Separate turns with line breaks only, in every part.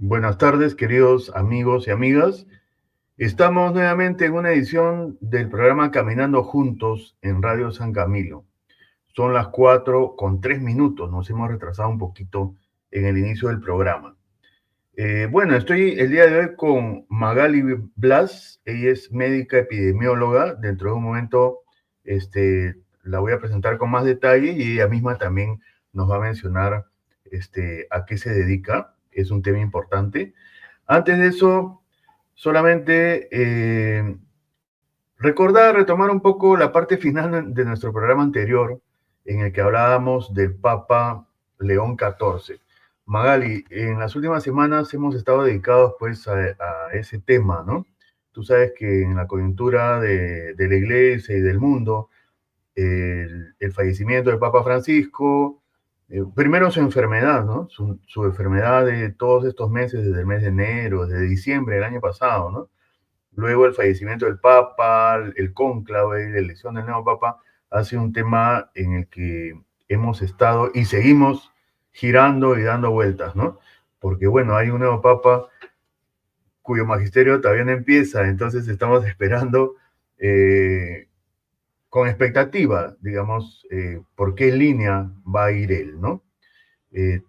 Buenas tardes, queridos amigos y amigas. Estamos nuevamente en una edición del programa Caminando Juntos en Radio San Camilo. Son las 4:03. Nos hemos retrasado un poquito en el inicio del programa. Bueno, estoy el día de hoy con Magali Blas. Ella es médica epidemióloga. Dentro de un momento la voy a presentar con más detalle y ella misma también nos va a mencionar a qué se dedica. Es un tema importante. Antes de eso, solamente retomar un poco la parte final de nuestro programa anterior, en el que hablábamos del Papa León XIV. Magali, en las últimas semanas hemos estado dedicados pues a ese tema, ¿no? Tú sabes que en la coyuntura de la Iglesia y del mundo, el fallecimiento del Papa Francisco, primero su enfermedad, ¿no? Su enfermedad de todos estos meses, desde el mes de enero, desde diciembre del año pasado, ¿no? Luego el fallecimiento del Papa, el cónclave, la elección del nuevo Papa, ha sido un tema en el que hemos estado y seguimos girando y dando vueltas, ¿no? Porque, bueno, hay un nuevo Papa cuyo magisterio todavía no empieza, entonces estamos esperando con expectativa, digamos, por qué línea va a ir él, ¿no?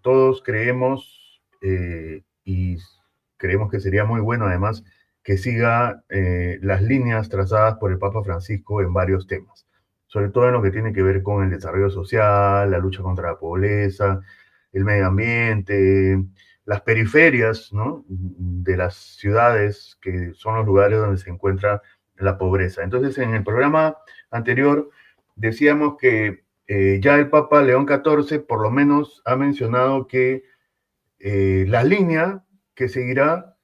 Todos creemos y creemos que sería muy bueno además que siga las líneas trazadas por el Papa Francisco en varios temas, sobre todo en lo que tiene que ver con el desarrollo social, la lucha contra la pobreza, el medio ambiente, las periferias, ¿no?, de las ciudades, que son los lugares donde se encuentra la pobreza. Entonces, en el programa anterior decíamos que ya el Papa León XIV por lo menos ha mencionado que la línea que seguirá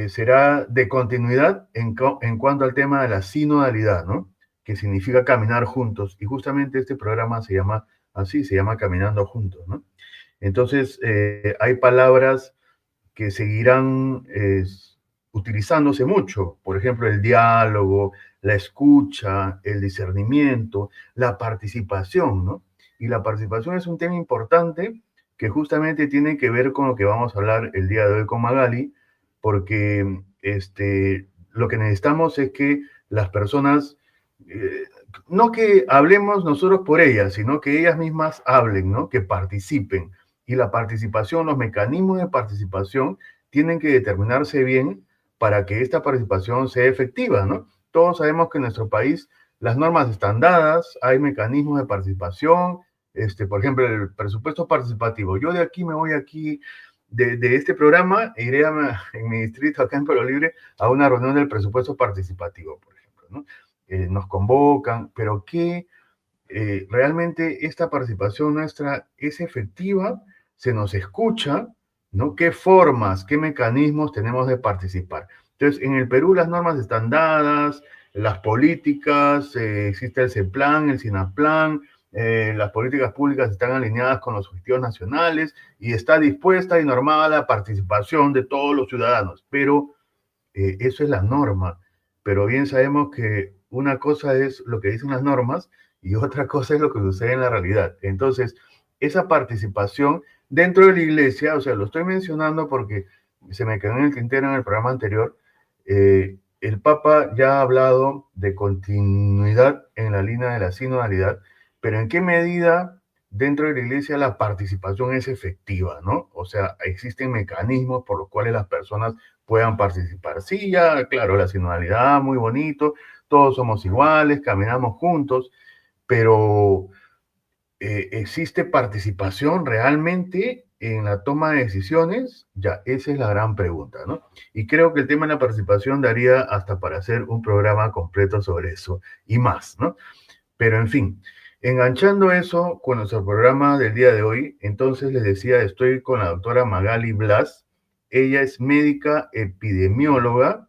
será de continuidad en cuanto al tema de la sinodalidad, ¿no? Que significa caminar juntos. Y justamente este programa se llama así, se llama Caminando Juntos, ¿no? Entonces, hay palabras que seguirán utilizándose mucho, por ejemplo, el diálogo, la escucha, el discernimiento, la participación, ¿no? Y la participación es un tema importante que justamente tiene que ver con lo que vamos a hablar el día de hoy con Magali, porque lo que necesitamos es que las personas, eh, no que hablemos nosotros por ellas, sino que ellas mismas hablen, ¿no? Que participen. Y la participación, los mecanismos de participación tienen que determinarse bien para que esta participación sea efectiva, ¿no? Todos sabemos que en nuestro país las normas están dadas, hay mecanismos de participación, por ejemplo, el presupuesto participativo. Yo de aquí me voy aquí, de este programa, e iré en mi distrito, acá en Pueblo Libre, a una reunión del presupuesto participativo, por ejemplo, ¿no? Nos convocan, pero ¿qué realmente esta participación nuestra es efectiva? ¿Se nos escucha? ¿No? ¿Qué formas, qué mecanismos tenemos de participar? Entonces, en el Perú las normas están dadas, las políticas, existe el CEPLAN, el SINAPLAN, las políticas públicas están alineadas con los objetivos nacionales y está dispuesta y normada la participación de todos los ciudadanos, pero eso es la norma. Pero bien sabemos que una cosa es lo que dicen las normas y otra cosa es lo que sucede en la realidad. Entonces, esa participación dentro de la iglesia, o sea, lo estoy mencionando porque se me quedó en el tintero en el programa anterior, el Papa ya ha hablado de continuidad en la línea de la sinodalidad, pero ¿en qué medida dentro de la iglesia la participación es efectiva, ¿no? O sea, existen mecanismos por los cuales las personas puedan participar. Sí, ya, claro, la sinodalidad, muy bonito, todos somos iguales, caminamos juntos, pero ¿existe participación realmente en la toma de decisiones? Ya, esa es la gran pregunta, ¿no? Y creo que el tema de la participación daría hasta para hacer un programa completo sobre eso y más, ¿no? Pero en fin, enganchando eso con nuestro programa del día de hoy, entonces les decía, estoy con la doctora Magali Blas. Ella es médica epidemióloga,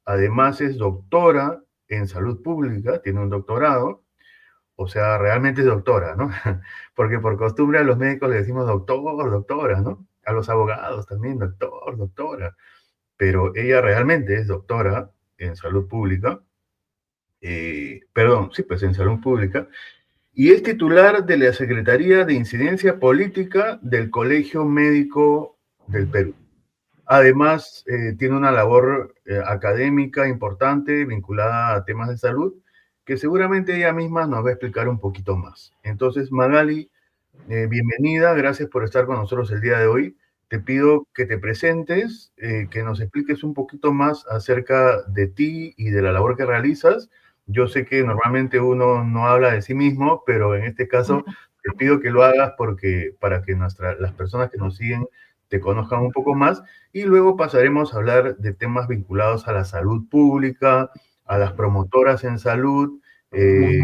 además es doctora en salud pública, tiene un doctorado, o sea, realmente es doctora, ¿no? Porque por costumbre a los médicos le decimos doctor, doctora, ¿no? A los abogados también, doctor, doctora. Pero ella realmente es doctora en salud pública, perdón, sí, pues en salud pública, y es titular de la Secretaría de Incidencia Política del Colegio Médico del Perú. Además, tiene una labor académica importante vinculada a temas de salud, que seguramente ella misma nos va a explicar un poquito más. Entonces, Magali, bienvenida, gracias por estar con nosotros el día de hoy. Te pido que te presentes, que nos expliques un poquito más acerca de ti y de la labor que realizas. Yo sé que normalmente uno no habla de sí mismo, pero en este caso te pido que lo hagas porque, para que las personas que nos siguen te conozcan un poco más, y luego pasaremos a hablar de temas vinculados a la salud pública, a las promotoras en salud, y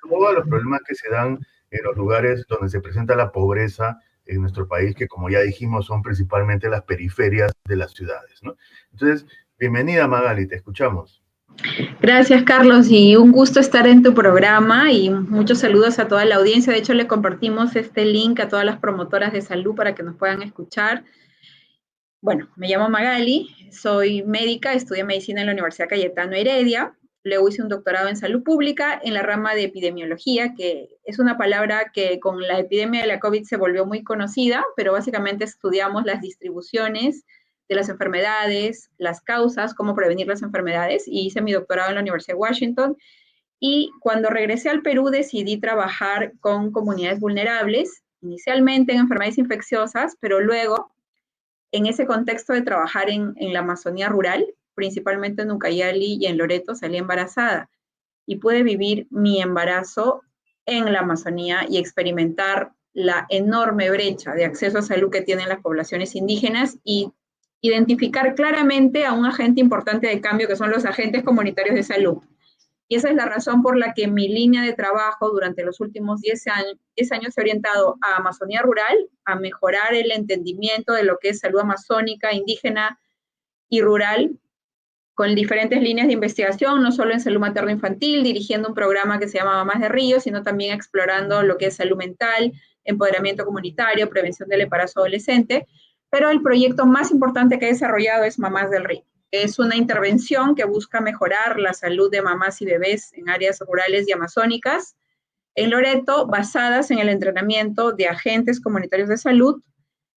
todos los problemas que se dan en los lugares donde se presenta la pobreza en nuestro país, que como ya dijimos son principalmente las periferias de las ciudades, ¿no? Entonces, bienvenida Magali, te escuchamos.
Gracias, Carlos, y un gusto estar en tu programa y muchos saludos a toda la audiencia. De hecho, le compartimos este link a todas las promotoras de salud para que nos puedan escuchar. Bueno, me llamo Magali, soy médica, estudié medicina en la Universidad Cayetano Heredia, luego hice un doctorado en salud pública en la rama de epidemiología, que es una palabra que con la epidemia de la COVID se volvió muy conocida, pero básicamente estudiamos las distribuciones de las enfermedades, las causas, cómo prevenir las enfermedades, y hice mi doctorado en la Universidad de Washington. Y cuando regresé al Perú decidí trabajar con comunidades vulnerables, inicialmente en enfermedades infecciosas, pero luego en ese contexto de trabajar en la Amazonía rural, principalmente en Ucayali y en Loreto, salí embarazada y pude vivir mi embarazo en la Amazonía y experimentar la enorme brecha de acceso a salud que tienen las poblaciones indígenas y identificar claramente a un agente importante de cambio que son los agentes comunitarios de salud. Y esa es la razón por la que mi línea de trabajo durante los últimos 10 años se ha orientado a Amazonía rural, a mejorar el entendimiento de lo que es salud amazónica, indígena y rural, con diferentes líneas de investigación, no solo en salud materno-infantil, dirigiendo un programa que se llama Mamás de Río, sino también explorando lo que es salud mental, empoderamiento comunitario, prevención del embarazo adolescente. Pero el proyecto más importante que he desarrollado es Mamás del Río. Es una intervención que busca mejorar la salud de mamás y bebés en áreas rurales y amazónicas en Loreto, basadas en el entrenamiento de agentes comunitarios de salud,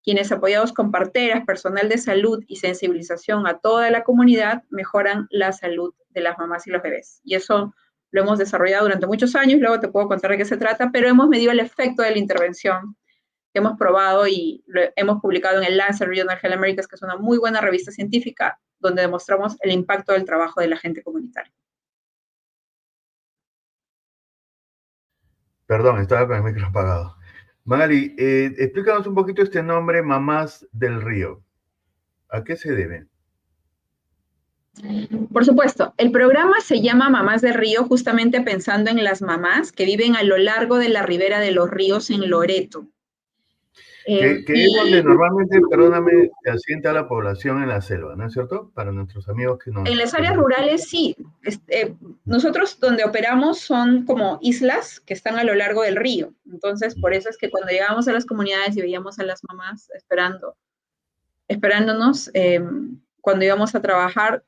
quienes apoyados con parteras, personal de salud y sensibilización a toda la comunidad, mejoran la salud de las mamás y los bebés. Y eso lo hemos desarrollado durante muchos años, luego te puedo contar de qué se trata, pero hemos medido el efecto de la intervención que hemos probado y lo hemos publicado en el Lancet Regional Health Americas, que es una muy buena revista científica, donde demostramos el impacto del trabajo de la gente comunitaria.
Perdón, estaba con el micro apagado. Magali, explícanos un poquito este nombre, Mamás del Río. ¿A qué se debe?
Por supuesto, el programa se llama Mamás del Río justamente pensando en las mamás que viven a lo largo de la ribera de los ríos en Loreto.
Que es donde normalmente, perdóname, se asienta la población en la selva, ¿no es cierto? Para nuestros amigos que
En
nos...
las áreas rurales sí. Nosotros donde operamos son como islas que están a lo largo del río. Entonces, por eso es que cuando llegábamos a las comunidades y veíamos a las mamás esperándonos, cuando íbamos a trabajar,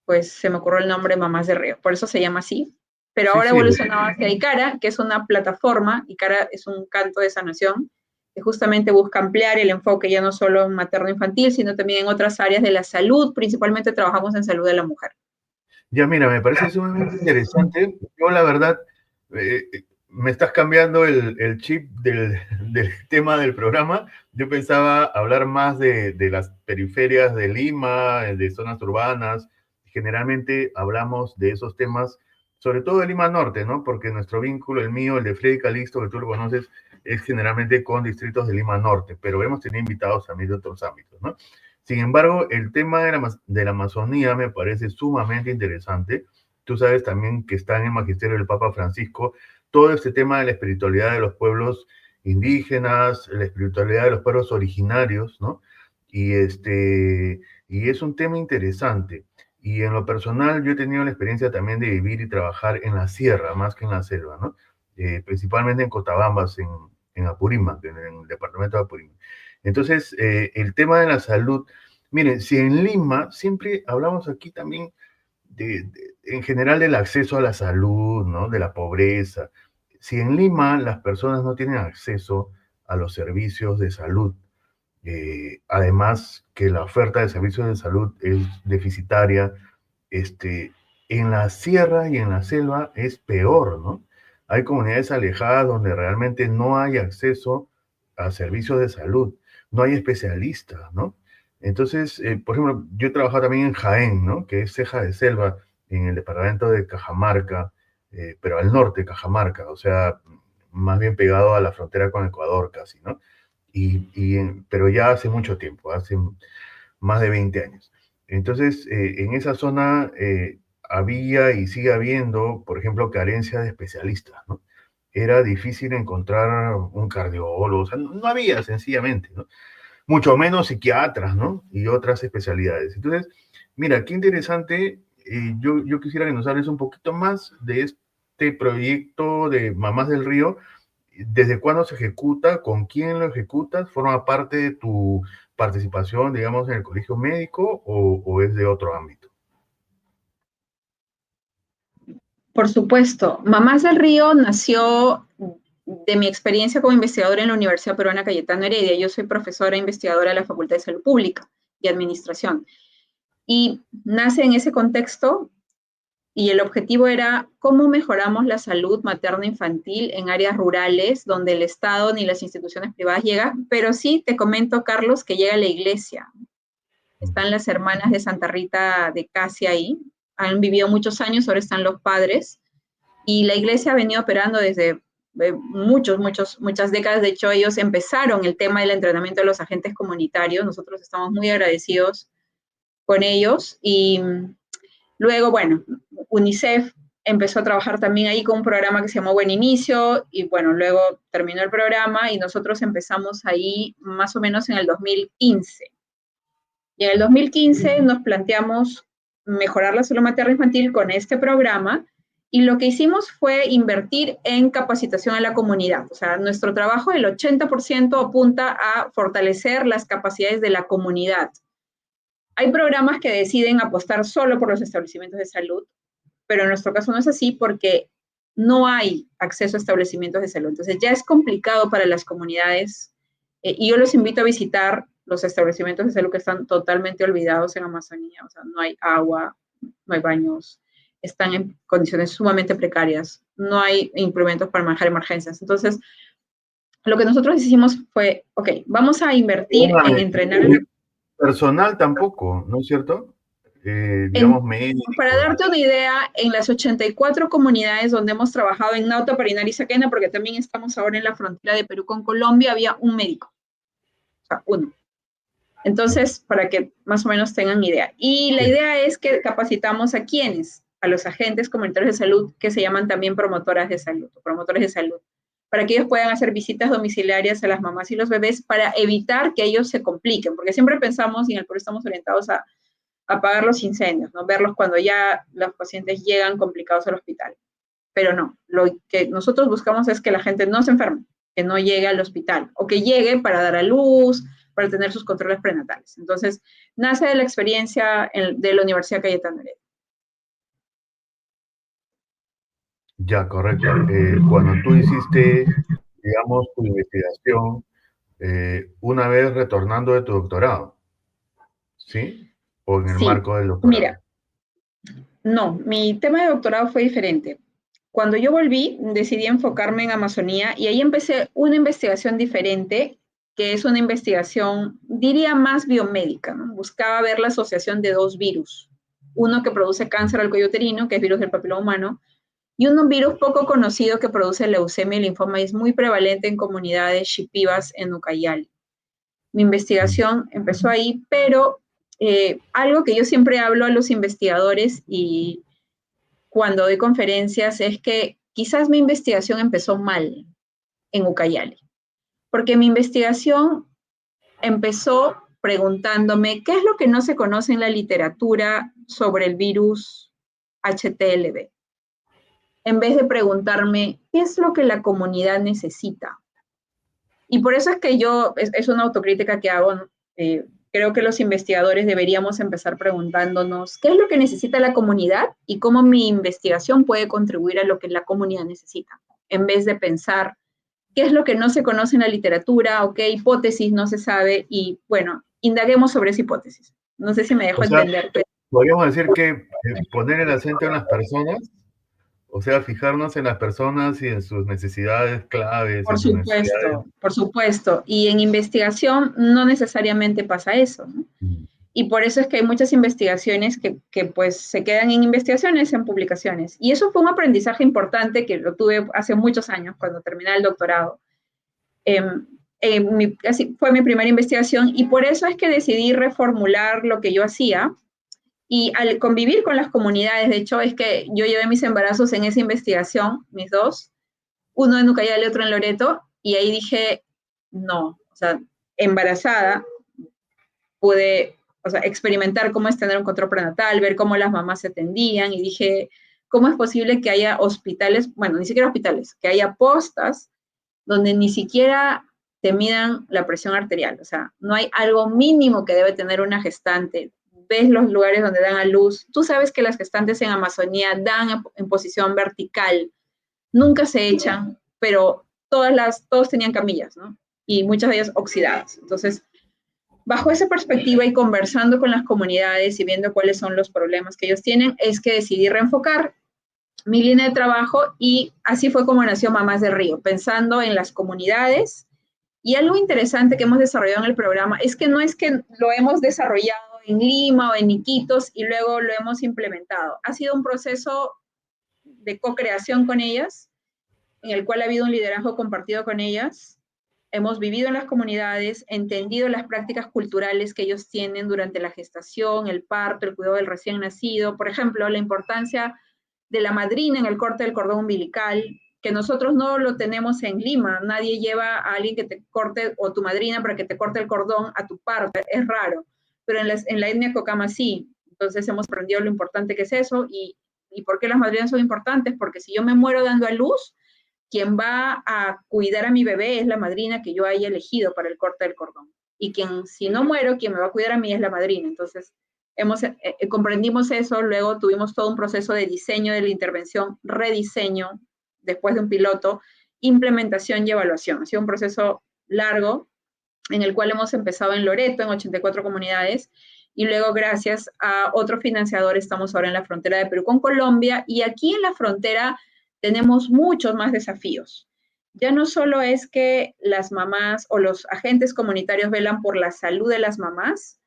pues se me ocurrió el nombre Mamás de Río. Por eso se llama así. Pero
Sí,
ahora
sí.
evolucionó hacia Icara, que es una plataforma. Icara es un canto de sanación que justamente busca ampliar el enfoque ya no solo en materno-infantil, sino también en otras áreas de la salud. Principalmente trabajamos en salud de la mujer.
Ya, mira, me parece sumamente interesante. Yo, la verdad, me estás cambiando el chip del tema del programa. Yo pensaba hablar más de las periferias de Lima, de zonas urbanas. Generalmente hablamos de esos temas, sobre todo de Lima Norte, ¿no? Porque nuestro vínculo, el mío, el de Freddy Calisto, que tú lo conoces, es generalmente con distritos de Lima Norte, pero hemos tenido invitados también de otros ámbitos, ¿no? Sin embargo, el tema de la Amazonía me parece sumamente interesante. Tú sabes también que está en el magisterio del Papa Francisco todo este tema de la espiritualidad de los pueblos indígenas, la espiritualidad de los pueblos originarios, ¿no? Y es un tema interesante. Y en lo personal, yo he tenido la experiencia también de vivir y trabajar en la sierra, más que en la selva, ¿no? Principalmente en Cotabambas, en Apurímac, en el departamento de Apurímac. Entonces, el tema de la salud, miren, si en Lima siempre hablamos aquí también en general del acceso a la salud, ¿no? De la pobreza. Si en Lima las personas no tienen acceso a los servicios de salud, Además que la oferta de servicios de salud es deficitaria. En la sierra y en la selva es peor, ¿no? Hay comunidades alejadas donde realmente no hay acceso a servicios de salud, no hay especialistas, ¿no? Entonces, por ejemplo, yo he trabajado también en Jaén, ¿no? Que es ceja de selva, en el departamento de Cajamarca, pero al norte de Cajamarca, o sea, más bien pegado a la frontera con Ecuador casi, ¿no? Pero ya hace mucho tiempo, hace más de 20 años. Entonces, en esa zona había y sigue habiendo, por ejemplo, carencia de especialistas, ¿no? Era difícil encontrar un cardiólogo, o sea, no había sencillamente, ¿no? Mucho menos psiquiatras, ¿no? Y otras especialidades. Entonces, mira, qué interesante. Yo quisiera que nos hables un poquito más de este proyecto de Mamás del Río. ¿Desde cuándo se ejecuta? ¿Con quién lo ejecutas? ¿Forma parte de tu participación, digamos, en el colegio médico o es de otro ámbito?
Por supuesto, Mamás del Río nació de mi experiencia como investigadora en la Universidad Peruana Cayetano Heredia. Yo soy profesora e investigadora de la Facultad de Salud Pública y Administración. Y nace en ese contexto y el objetivo era cómo mejoramos la salud materno-infantil en áreas rurales donde el Estado ni las instituciones privadas llegan, pero sí te comento, Carlos, que llega la iglesia. Están las hermanas de Santa Rita de Casia ahí, han vivido muchos años, ahora están los padres, y la iglesia ha venido operando desde muchas décadas. De hecho, ellos empezaron el tema del entrenamiento de los agentes comunitarios. Nosotros estamos muy agradecidos con ellos. Y luego, bueno, UNICEF empezó a trabajar también ahí con un programa que se llamó Buen Inicio, y bueno, luego terminó el programa y nosotros empezamos ahí más o menos en el 2015. Y en el 2015 nos planteamos mejorar la salud materna infantil con este programa, y lo que hicimos fue invertir en capacitación a la comunidad. O sea, nuestro trabajo, el 80% apunta a fortalecer las capacidades de la comunidad. Hay programas que deciden apostar solo por los establecimientos de salud, pero en nuestro caso no es así porque no hay acceso a establecimientos de salud. Entonces ya es complicado para las comunidades, y yo los invito a visitar los establecimientos de salud que están totalmente olvidados en Amazonía. O sea, no hay agua, no hay baños, están en condiciones sumamente precarias, no hay implementos para manejar emergencias. Entonces, lo que nosotros hicimos fue, ok, vamos a invertir en
Perdóname,
entrenar a la
personal tampoco, ¿no es cierto?
En,
Digamos,
para
médicos.
darte una idea, en las 84 comunidades donde hemos trabajado en Nauta, Parinari y Saquena, porque también estamos ahora en la frontera de Perú con Colombia, había un médico, o sea, uno. Entonces, para que más o menos tengan idea. Y la idea es que capacitamos a quienes, a los agentes comunitarios de salud, que se llaman también promotoras de salud, o promotores de salud, para que ellos puedan hacer visitas domiciliarias a las mamás y los bebés para evitar que ellos se compliquen, porque siempre pensamos, y en el Perú estamos orientados a apagar los incendios, ¿no? Verlos cuando ya los pacientes llegan complicados al hospital. Pero no, lo que nosotros buscamos es que la gente no se enferme, que no llegue al hospital, o que llegue para dar a luz, para tener sus controles prenatales. Entonces, nace de la experiencia de la Universidad Cayetano Heredia.
Ya, correcto. Cuando tú hiciste, digamos, tu investigación, una vez retornando de tu doctorado, ¿sí? O en el
Sí,
marco del doctorado.
mira, no, mi tema de doctorado fue diferente. Cuando yo volví, decidí enfocarme en Amazonía y ahí empecé una investigación diferente, que es una investigación, diría, más biomédica, ¿no? Buscaba ver la asociación de dos virus, uno que produce cáncer al cuello uterino, que es virus del papiloma humano, y un virus poco conocido que produce leucemia y linfoma y es muy prevalente en comunidades shipibas en Ucayali. Mi investigación empezó ahí, pero algo que yo siempre hablo a los investigadores y cuando doy conferencias es que quizás mi investigación empezó mal en Ucayali, porque mi investigación empezó preguntándome qué es lo que no se conoce en la literatura sobre el virus HTLV, en vez de preguntarme qué es lo que la comunidad necesita. Y por eso es que yo, es una autocrítica que hago, creo que los investigadores deberíamos empezar preguntándonos qué es lo que necesita la comunidad y cómo mi investigación puede contribuir a lo que la comunidad necesita, en vez de pensar qué es lo que no se conoce en la literatura o qué hipótesis no se sabe y, bueno, indaguemos sobre esa hipótesis. No sé si me dejo
O sea,
entender. Pero...
podríamos decir que poner el acento en las personas, o sea, fijarnos en las personas y en sus necesidades claves, en sus necesidades.
Por supuesto. Y en investigación no necesariamente pasa eso, ¿no? Y por eso es que hay muchas investigaciones que pues se quedan en investigaciones, en publicaciones. Y eso fue un aprendizaje importante que lo tuve hace muchos años, cuando terminé el doctorado. Así fue mi primera investigación y por eso es que decidí reformular lo que yo hacía. Y al convivir con las comunidades, de hecho, es que yo llevé mis embarazos en esa investigación, mis dos, uno en Ucayali y otro en Loreto, y ahí dije, no, o sea, embarazada, pude, o sea, experimentar cómo es tener un control prenatal, ver cómo las mamás se atendían, y dije, ¿cómo es posible que haya hospitales, bueno, ni siquiera hospitales, que haya postas donde ni siquiera te midan la presión arterial? O sea, no hay algo mínimo que debe tener una gestante. Ves los lugares donde dan a luz. Tú sabes que las gestantes en Amazonía dan en posición vertical, nunca se echan, pero todos tenían camillas, ¿no? Y muchas de ellas oxidadas. Entonces, bajo esa perspectiva y conversando con las comunidades y viendo cuáles son los problemas que ellos tienen, es que decidí reenfocar mi línea de trabajo y así fue como nació Mamás del Río, pensando en las comunidades. Y algo interesante que hemos desarrollado en el programa es que no es que lo hemos desarrollado en Lima o en Iquitos y luego lo hemos implementado. Ha sido un proceso de co-creación con ellas, en el cual ha habido un liderazgo compartido con ellas. Hemos vivido en las comunidades, entendido las prácticas culturales que ellos tienen durante la gestación, el parto, el cuidado del recién nacido. Por ejemplo, la importancia de la madrina en el corte del cordón umbilical, que nosotros no lo tenemos en Lima. Nadie lleva a alguien que te corte, o tu madrina para que te corte el cordón a tu parto. Es raro. Pero en la etnia Cocama sí. Entonces hemos aprendido lo importante que es eso y por qué las madrinas son importantes. Porque si yo me muero dando a luz, quien va a cuidar a mi bebé es la madrina que yo haya elegido para el corte del cordón. Y quien, si no muero, quien me va a cuidar a mí es la madrina. Entonces, comprendimos eso, luego tuvimos todo un proceso de diseño de la intervención, rediseño, después de un piloto, implementación y evaluación. Ha sido un proceso largo en el cual hemos empezado en Loreto, en 84 comunidades, y luego gracias a otro financiador estamos ahora en la frontera de Perú con Colombia, y aquí en la frontera tenemos muchos más desafíos. Ya no solo es que las mamás o los agentes comunitarios velan por la salud de las mamás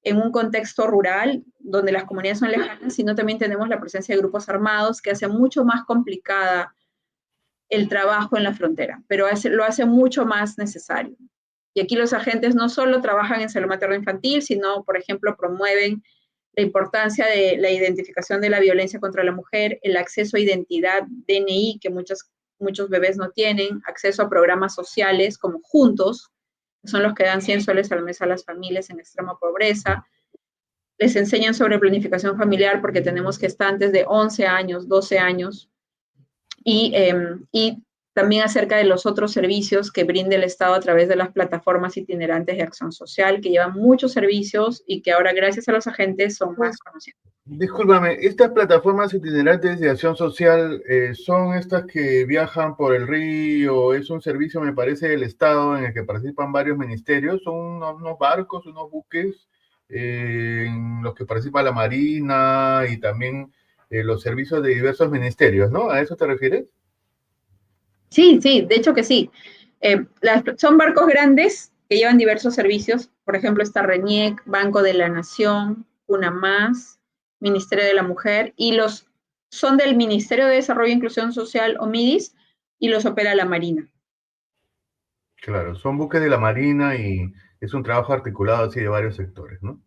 en un contexto rural donde las comunidades son lejanas, sino también tenemos la presencia de grupos armados que hace mucho más complicada el trabajo en la frontera, pero lo hace mucho más necesario. Y aquí los agentes no solo trabajan en salud materno-infantil, sino, por ejemplo, promueven la importancia de la identificación de la violencia contra la mujer, el acceso a identidad DNI, que muchos bebés no tienen, acceso a programas sociales como Juntos, que son los que dan 100 soles al mes a las familias en extrema pobreza. Les enseñan sobre planificación familiar porque tenemos gestantes de 11 años, 12 años, y también acerca de los otros servicios que brinda el Estado a través de las plataformas itinerantes de acción social, que llevan muchos servicios y que ahora, gracias a los agentes, son más conocidos.
Discúlpame, ¿estas plataformas itinerantes de acción social son estas que viajan por el río? ¿Es un servicio, me parece, del Estado en el que participan varios ministerios? ¿Son unos barcos, unos buques en los que participa la Marina y también los servicios de diversos ministerios, ¿no? ¿A eso te refieres?
Sí, sí, de hecho que sí. Son barcos grandes que llevan diversos servicios. Por ejemplo, está RENIEC, Banco de la Nación, UNAMás, Ministerio de la Mujer, y son del Ministerio de Desarrollo e Inclusión Social, o MIDIS, y los opera la Marina.
Claro, son buques de la Marina y es un trabajo articulado así de varios sectores, ¿no?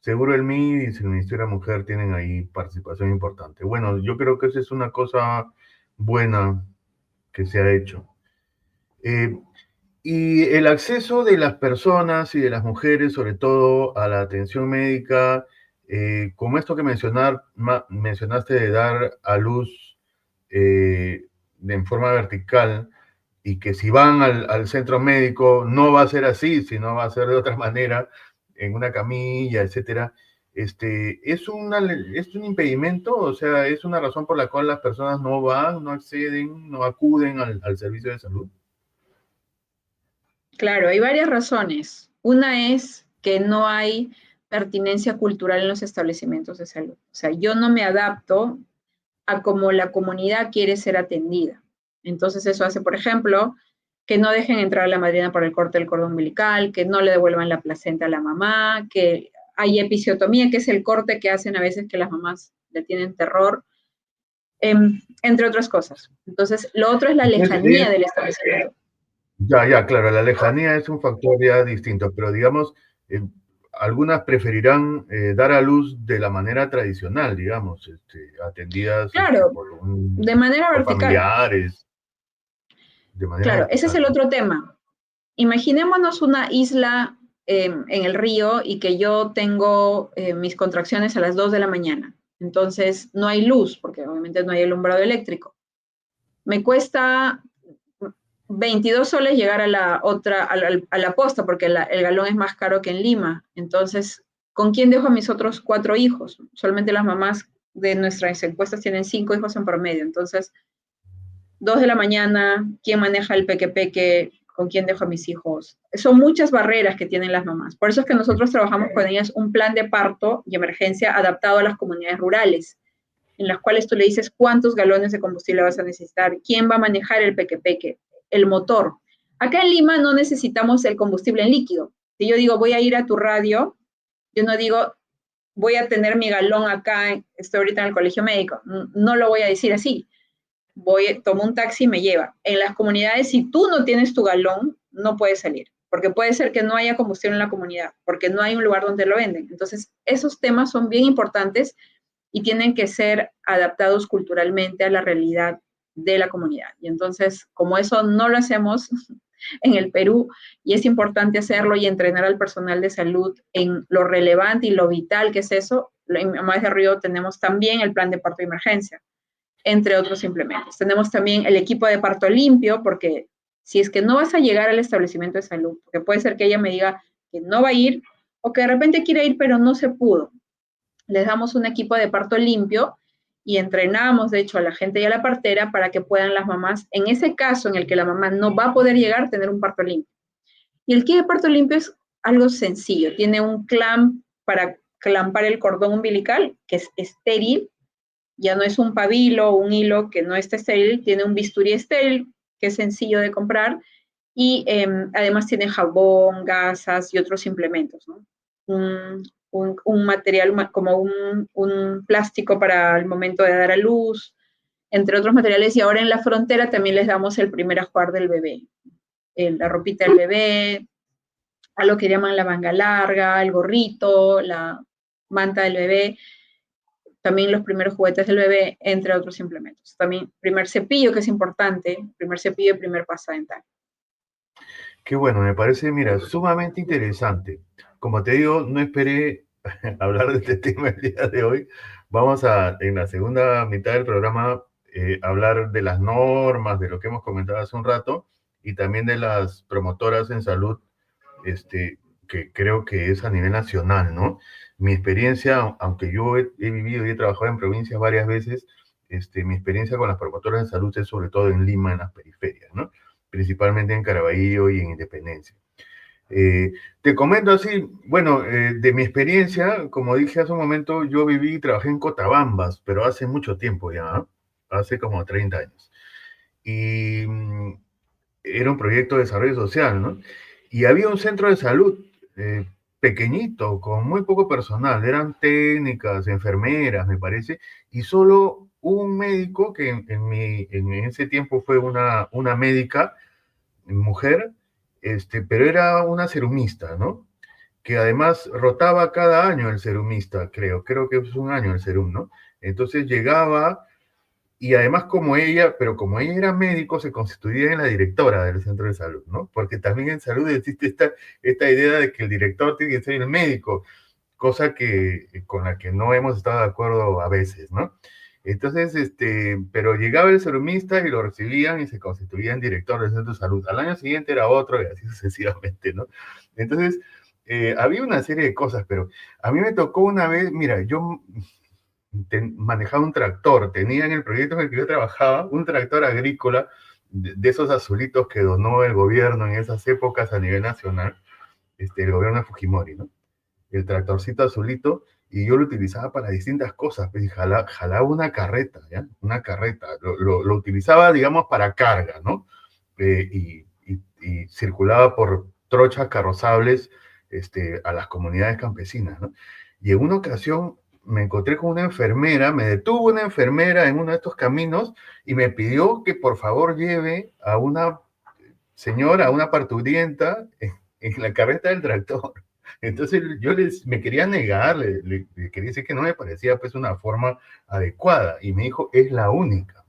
Seguro el MIDI y el Ministerio de la Mujer tienen ahí participación importante. Bueno, yo creo que esa es una cosa buena que se ha hecho. Y el acceso de las personas y de las mujeres, sobre todo a la atención médica, como esto que mencionaste de dar a luz en forma vertical, y que si van al centro médico no va a ser así, sino va a ser de otra manera, en una camilla, etcétera. ¿Es un impedimento? O sea, ¿es una razón por la cual las personas no van, no acceden, no acuden al servicio de salud?
Claro, hay varias razones. Una es que no hay pertinencia cultural en los establecimientos de salud. O sea, yo no me adapto a cómo la comunidad quiere ser atendida. Entonces eso hace, por ejemplo, que no dejen entrar a la madrina por el corte del cordón umbilical, que no le devuelvan la placenta a la mamá, que hay episiotomía, que es el corte que hacen a veces que las mamás le tienen terror, entre otras cosas. Entonces, lo otro es la
Entonces,
lejanía del establecimiento.
ya, claro, la lejanía es un factor ya distinto, pero digamos, eh, algunas preferirán dar a luz de la manera tradicional, digamos, atendidas
Claro, de manera
por
vertical.
familiares, de manera
Claro, ese es
vertical,
el
¿no?
otro tema. Imaginémonos una isla en el río y que yo tengo mis contracciones a las 2 de la mañana. Entonces no hay luz, porque obviamente no hay alumbrado eléctrico. Me cuesta 22 soles llegar a la otra, a la posta, porque el galón es más caro que en Lima. Entonces, ¿con quién dejo a mis otros 4 hijos? Solamente las mamás de nuestras encuestas tienen 5 hijos en promedio. Entonces, 2 de la mañana, quién maneja el peque, con quién dejo a mis hijos. Son muchas barreras que tienen las mamás. Por eso es que nosotros trabajamos con ellas un plan de parto y emergencia adaptado a las comunidades rurales, en las cuales tú le dices cuántos galones de combustible vas a necesitar, quién va a manejar el peque, el motor. Acá en Lima no necesitamos el combustible en líquido. Si yo digo voy a ir a tu radio, yo no digo voy a tener mi galón acá, estoy ahorita en el colegio médico. No lo voy a decir así. Tomo un taxi y me lleva. En las comunidades, si tú no tienes tu galón, no puedes salir, porque puede ser que no haya combustible en la comunidad, porque no hay un lugar donde lo venden. Entonces, esos temas son bien importantes y tienen que ser adaptados culturalmente a la realidad de la comunidad. Y entonces, como eso no lo hacemos en el Perú, y es importante hacerlo y entrenar al personal de salud en lo relevante y lo vital que es eso, en Mamás de Río tenemos también el plan de parto de emergencia, entre otros implementos. Tenemos también el equipo de parto limpio, porque si es que no vas a llegar al establecimiento de salud, porque puede ser que ella me diga que no va a ir o que de repente quiere ir pero no se pudo, les damos un equipo de parto limpio y entrenamos, de hecho, a la gente y a la partera para que puedan las mamás, en ese caso en el que la mamá no va a poder llegar, tener un parto limpio. Y el kit de parto limpio es algo sencillo, tiene un clamp para clampar el cordón umbilical, que es estéril, ya no es un pabilo o un hilo que no está estéril, tiene un bisturí estéril, que es sencillo de comprar, y además tiene jabón, gasas y otros implementos, ¿no? Un material como un plástico para el momento de dar a luz, entre otros materiales, y ahora en la frontera también les damos el primer ajuar del bebé, la ropita del bebé, a lo que llaman la manga larga, el gorrito, la manta del bebé, también los primeros juguetes del bebé, entre otros implementos. También primer cepillo, que es importante, primer cepillo y primer pasta dental.
Qué bueno, me parece, mira, sumamente interesante. Como te digo, no esperé hablar de este tema el día de hoy. Vamos a, en la segunda mitad del programa, hablar de las normas, de lo que hemos comentado hace un rato, y también de las promotoras en salud, que creo que es a nivel nacional, ¿no? Mi experiencia, aunque yo he vivido y he trabajado en provincias varias veces, mi experiencia con las promotoras de salud es sobre todo en Lima, en las periferias, ¿no? Principalmente en Caraballo y en Independencia. Te comento así, bueno, de mi experiencia, como dije hace un momento, yo viví y trabajé en Cotabambas, pero hace mucho tiempo ya, ¿no? Hace como 30 años. Y era un proyecto de desarrollo social, ¿no? Y había un centro de salud pequeñito, con muy poco personal, eran técnicas, enfermeras, me parece, y solo un médico que en ese tiempo fue una médica, mujer, pero era una serumista, ¿no? Que además rotaba cada año el serumista, creo que es un año el serum, ¿no? Entonces llegaba y además como ella era médico, se constituía en la directora del centro de salud, ¿no? Porque también en salud existe esta idea de que el director tiene que ser el médico, cosa con la que no hemos estado de acuerdo a veces, ¿no? Entonces, pero llegaba el serumista y lo recibían y se constituía en director del centro de salud. Al año siguiente era otro y así sucesivamente, ¿no? Entonces, había una serie de cosas, pero a mí me tocó una vez, mira, yo manejaba un tractor, tenía en el proyecto en el que yo trabajaba un tractor agrícola de esos azulitos que donó el gobierno en esas épocas a nivel nacional, el gobierno de Fujimori, ¿no? El tractorcito azulito, y yo lo utilizaba para distintas cosas, pues, y jalaba una carreta, ¿ya? Una carreta, lo utilizaba, digamos, para carga, ¿no? Y circulaba por trochas carrozables a las comunidades campesinas, ¿no? Y en una ocasión me encontré con una enfermera, me detuvo una enfermera en uno de estos caminos y me pidió que por favor lleve a una señora, a una parturienta en la carreta del tractor. Entonces yo me quería negar, le quería decir que no me parecía pues una forma adecuada y me dijo, es la única.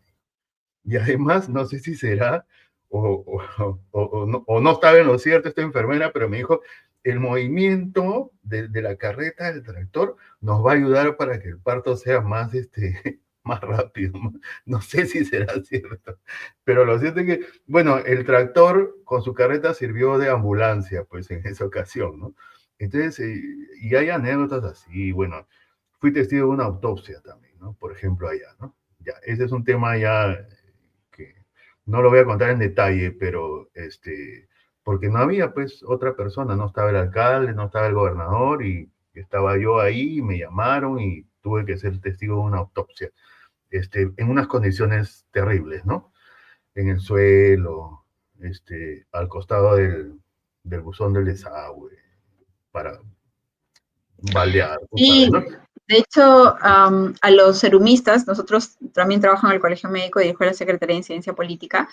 Y además, no sé si será o no estaba en lo cierto esta enfermera, pero me dijo, el movimiento de la carreta del tractor nos va a ayudar para que el parto sea más, más rápido. No sé si será cierto, pero lo cierto es que, bueno, el tractor con su carreta sirvió de ambulancia, pues en esa ocasión, ¿no? Entonces, y hay anécdotas así, bueno, fui testigo de una autopsia también, ¿no? Por ejemplo, allá, ¿no? Ya, ese es un tema ya que no lo voy a contar en detalle, pero porque no había pues otra persona, no estaba el alcalde, no estaba el gobernador y estaba yo ahí y me llamaron y tuve que ser testigo de una autopsia, en unas condiciones terribles, ¿no? En el suelo, al costado del buzón del desagüe, para balear, tú sabes,
Y
¿no?
de hecho, a los serumistas, nosotros también trabajamos en el Colegio Médico y dirijo la Secretaría de Ciencia Política,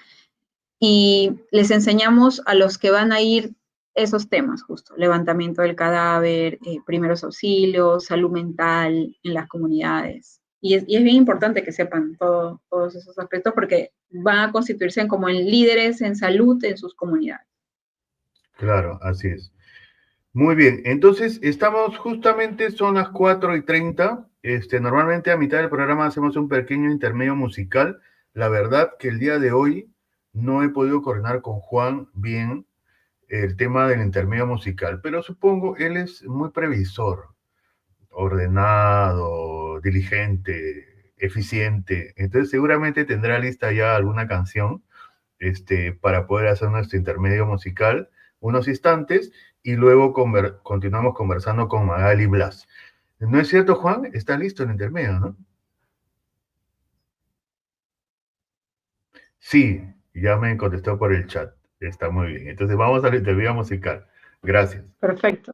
y les enseñamos a los que van a ir esos temas, justo, levantamiento del cadáver, primeros auxilios, salud mental en las comunidades. Y es bien importante que sepan todos esos aspectos porque van a constituirse como en líderes en salud en sus comunidades.
Claro, así es. Muy bien, entonces estamos justamente, son las 4:30. Normalmente a mitad del programa hacemos un pequeño intermedio musical. La verdad que el día de hoy no he podido coordinar con Juan bien el tema del intermedio musical, pero supongo él es muy previsor, ordenado, diligente, eficiente. Entonces seguramente tendrá lista ya alguna canción para poder hacer nuestro intermedio musical unos instantes y luego continuamos conversando con Magali Blas. ¿No es cierto, Juan? Está listo el intermedio, ¿no? Sí, ya me contestó por el chat. Está muy bien. Entonces vamos al intermedio musical. Gracias.
Perfecto.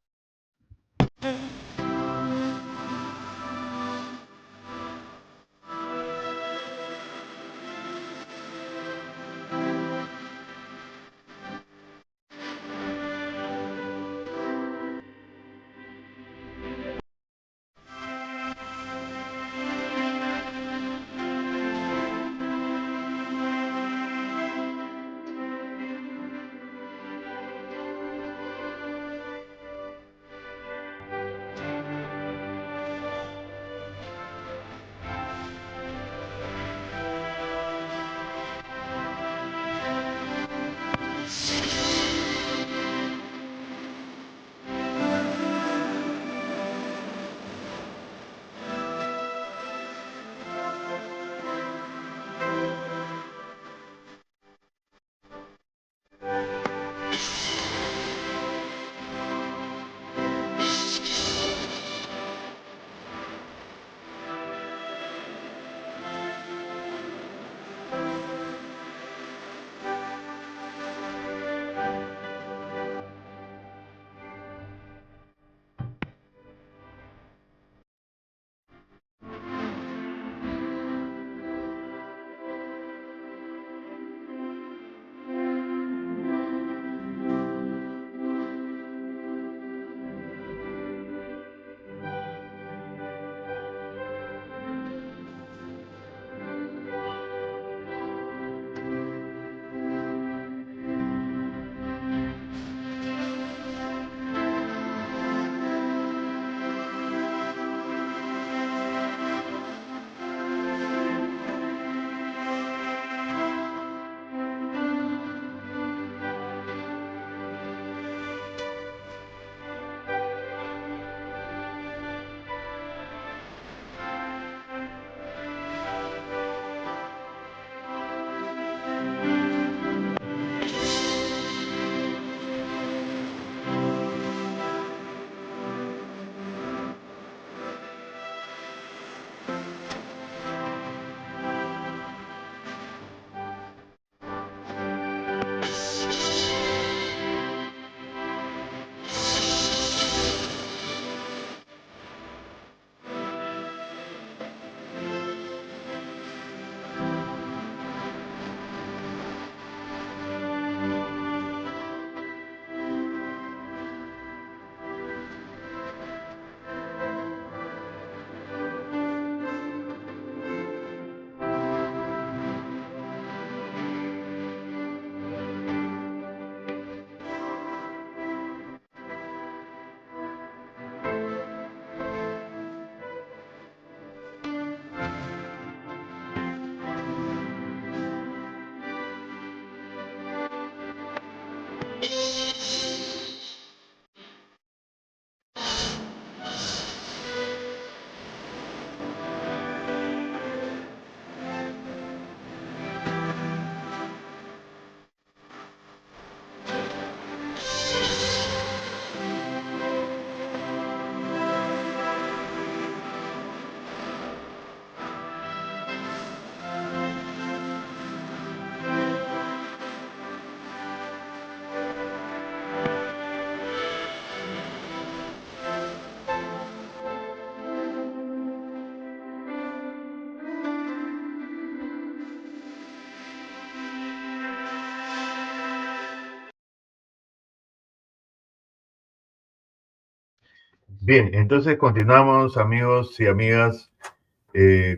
Bien, entonces continuamos, amigos y amigas,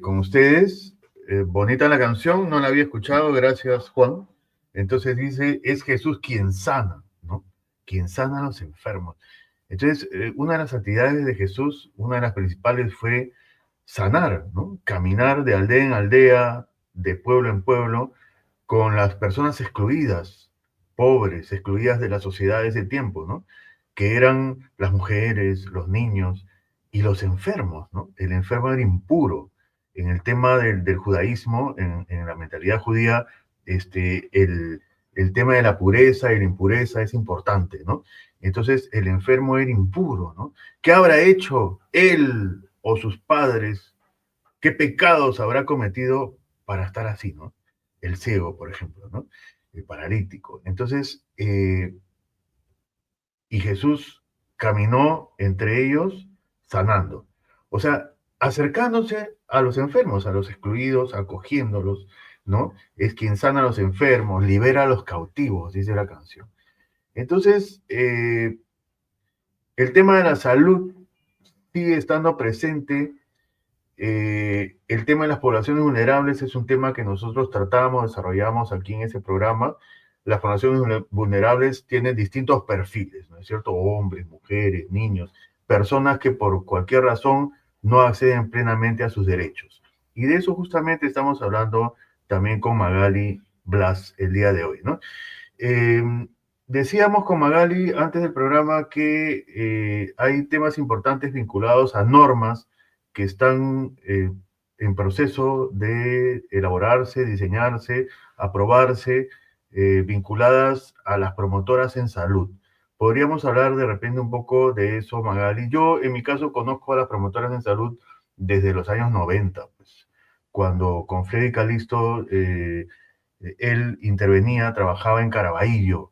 con ustedes. Bonita la canción, no la había escuchado, gracias, Juan. Entonces dice, es Jesús quien sana, ¿no? Quien sana a los enfermos. Entonces, una de las actividades de Jesús, una de las principales fue sanar, ¿no? Caminar de aldea en aldea, de pueblo en pueblo, con las personas excluidas, pobres, excluidas de la sociedad de ese tiempo, ¿no? Que eran las mujeres, los niños y los enfermos, ¿no? El enfermo era impuro. En el tema del judaísmo, en la mentalidad judía, el tema de la pureza y la impureza es importante, ¿no? Entonces, el enfermo era impuro, ¿no? ¿Qué habrá hecho él o sus padres? ¿Qué pecados habrá cometido para estar así, ¿no? El ciego, por ejemplo, ¿no? El paralítico. Entonces, y Jesús caminó entre ellos sanando. O sea, acercándose a los enfermos, a los excluidos, acogiéndolos, ¿no? Es quien sana a los enfermos, libera a los cautivos, dice la canción. Entonces, el tema de la salud sigue estando presente. El tema de las poblaciones vulnerables es un tema que nosotros tratamos, desarrollamos aquí en ese programa. Las poblaciones vulnerables tienen distintos perfiles, ¿no es cierto? Hombres, mujeres, niños, personas que por cualquier razón no acceden plenamente a sus derechos. Y de eso justamente estamos hablando también con Magali Blas el día de hoy, ¿no? Eh, Decíamos con Magali antes del programa que hay temas importantes vinculados a normas que están en proceso de elaborarse, diseñarse, aprobarse, vinculadas a las promotoras en salud. Podríamos hablar de repente un poco de eso, Magali. Yo, en mi caso, conozco a las promotoras en salud desde los años 90, pues, cuando con Freddy Calisto él intervenía, trabajaba en Caraballo,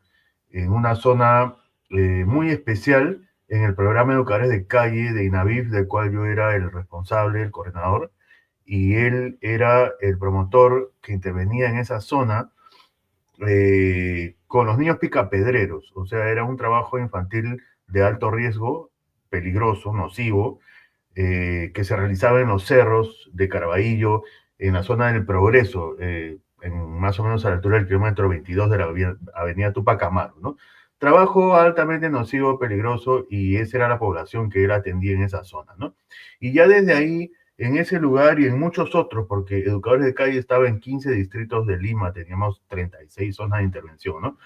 en una zona muy especial en el programa Educadores de Calle de INAVIF, del cual yo era el responsable, el coordinador, y él era el promotor que intervenía en esa zona con los niños picapedreros. O sea, era un trabajo infantil de alto riesgo, peligroso, nocivo, que se realizaba en los cerros de Caraballo, en la zona del Progreso, más o menos a la altura del kilómetro 22 de la avenida Tupac Amaru, ¿no? Trabajo altamente nocivo, peligroso, y esa era la población que él atendía en esa zona, ¿no? Y ya desde ahí, en ese lugar y en muchos otros, porque Educadores de Calle estaba en 15 distritos de Lima, teníamos 36 zonas de intervención, ¿no?